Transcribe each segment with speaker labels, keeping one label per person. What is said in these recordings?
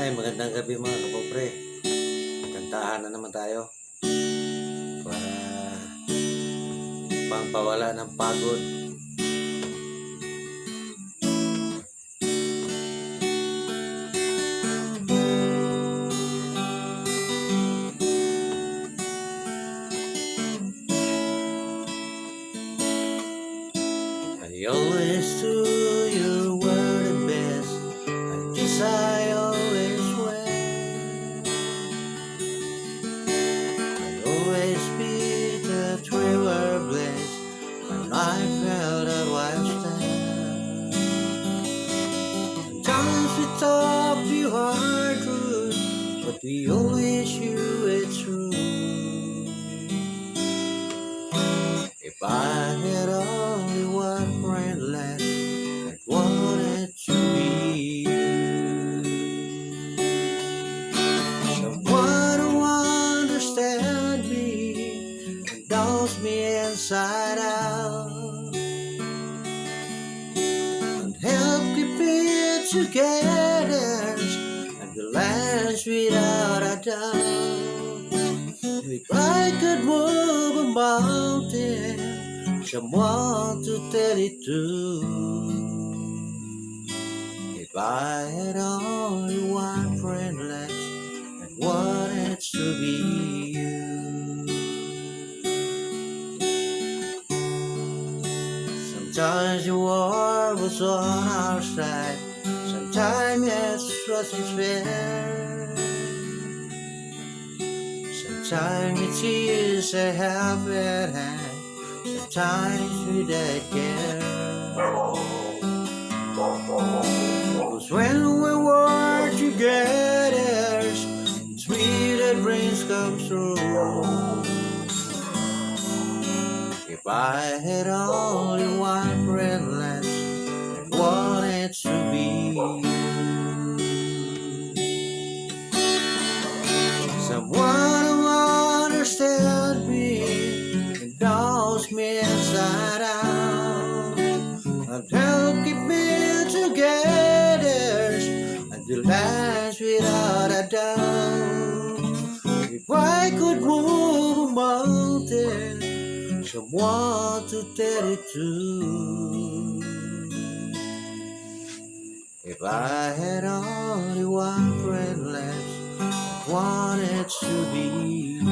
Speaker 1: Ay, magandang gabi mga kapobre. Kantahan na naman tayo para pangpawala ng pagod. I always do your word and best, and yes, I always will. I always be the river blessed, and I felt a wild stand. Sometimes we talk too hard truth, but we always hear it true. If I had only one friend left, I'd want it to be you. Someone who understands me and knows me inside out, and help keep it together and the last without a doubt. If I could move a mountain, someone to tell it to. If I had only one friend left, I'd want it to be you. Sometimes the war was on our side, sometimes it wasn't fair. Sometimes with tears I have at hand, sometimes without care. Cause when we were together, sweet dreams come true. If I had only one friend left, I'd want it to be you. Someone who understands me and knows me inside out, and help keep me together until last without a doubt. If I could move a mountain, someone to tell it to. If I had only one friend left, I wanted to be you.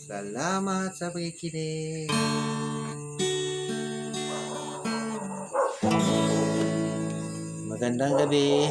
Speaker 1: Salamat sa pakikinig. Magandang gabi.